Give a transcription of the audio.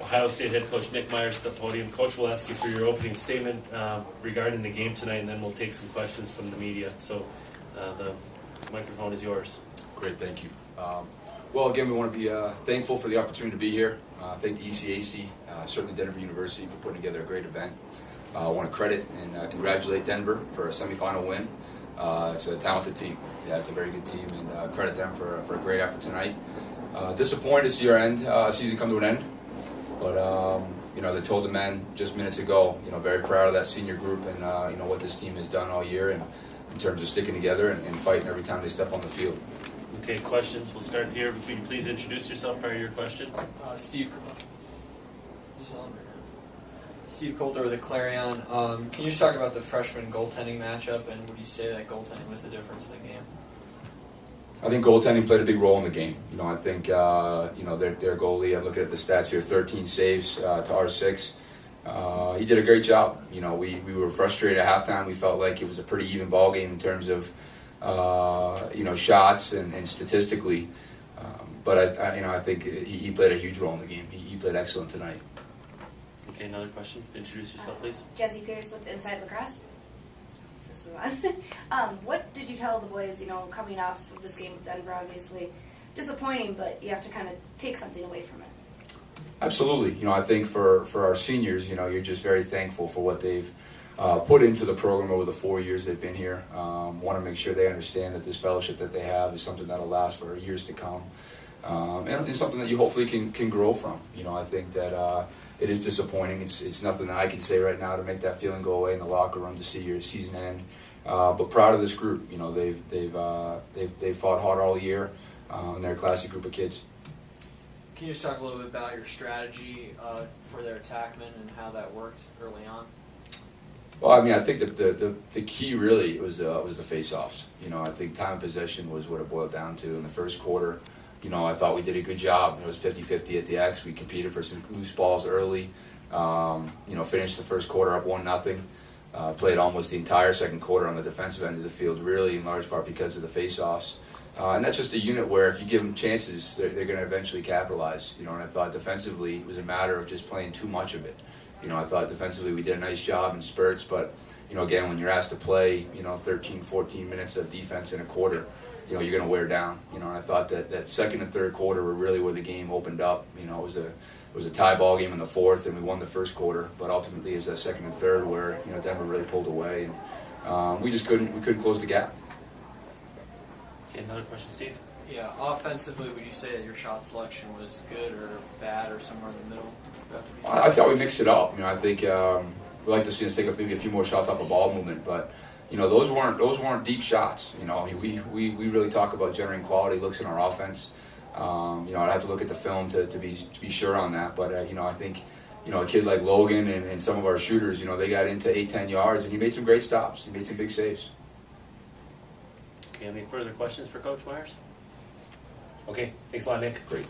Ohio State head coach Nick Myers at the podium. Coach, we'll ask you for your opening statement regarding the game tonight, and then we'll take some questions from the media. So the microphone is yours. Great, thank you. Well, again, we want to be thankful for the opportunity to be here. Thank the ECAC, certainly Denver University, for putting together a great event. I want to credit and congratulate Denver for a semifinal win. It's a talented team. Yeah, it's a very good team, and credit them for a great effort tonight. Disappointed to see our season come to an end, but you know, as I told the men just minutes ago, you know, very proud of that senior group and you know what this team has done all year, and in terms of sticking together and fighting every time they step on the field. Okay, questions. We'll start here. If you can please introduce yourself prior to your question. Steve Coulter with the Clarion. Can you just talk about the freshman goaltending matchup, and would you say that goaltending was the difference in the game? I think goaltending played a big role in the game. You know, I think you know, their goalie, I'm looking at the stats here, 13 saves to our 6. He did a great job. You know, we were frustrated at halftime. We felt like it was a pretty even ball game in terms of you know, shots and statistically. But you know, I think he played a huge role in the game. He played excellent tonight. Okay, another question. Introduce yourself, please. Jesse Pierce with Inside Lacrosse. This is on. What did you tell the boys, you know, coming off of this game with Denver? Obviously disappointing, but you have to kind of take something away from it. Absolutely. You know, I think for our seniors, you know, you're just very thankful for what they've put into the program over the 4 years they've been here. Want to make sure they understand that this fellowship that they have is something that'll last for years to come, and it's something that you hopefully can grow from. You know, I think that it is disappointing. It's nothing that I can say right now to make that feeling go away in the locker room to see your season end. But proud of this group. You know, they've fought hard all year, and they're a classy group of kids. Can you just talk a little bit about your strategy for their attackmen and how that worked early on? Well, I mean, I think that the key really was the face-offs. You know, I think time of possession was what it boiled down to in the first quarter. You know, I thought we did a good job. It was 50-50 at the X. We competed for some loose balls early. You know, finished the first quarter up 1-0. Played almost the entire second quarter on the defensive end of the field, really in large part because of the face-offs. And that's just a unit where if you give them chances, they're going to eventually capitalize. You know, and I thought defensively it was a matter of just playing too much of it. You know, I thought defensively we did a nice job in spurts, but, you know, again, when you're asked to play, you know, 13, 14 minutes of defense in a quarter, you know, you're going to wear down. You know, and I thought that second and third quarter were really where the game opened up. You know, it was a tie ball game in the fourth, and we won the first quarter, but ultimately it was that second and third where, you know, Denver really pulled away, and we couldn't close the gap. Okay, another question, Steve. Yeah, offensively, would you say that your shot selection was good or bad or somewhere in the middle? I thought we mixed it up. You know, I think we'd like to see us take maybe a few more shots off a ball movement, but you know, those weren't deep shots. You know, we really talk about generating quality looks in our offense. You know, I'd have to look at the film to be sure on that, but you know, I think, you know, a kid like Logan and some of our shooters, you know, they got into 8-10 yards, and he made some great stops. He made some big saves. Okay, any further questions for Coach Myers? Okay, thanks a lot, Nick. Great.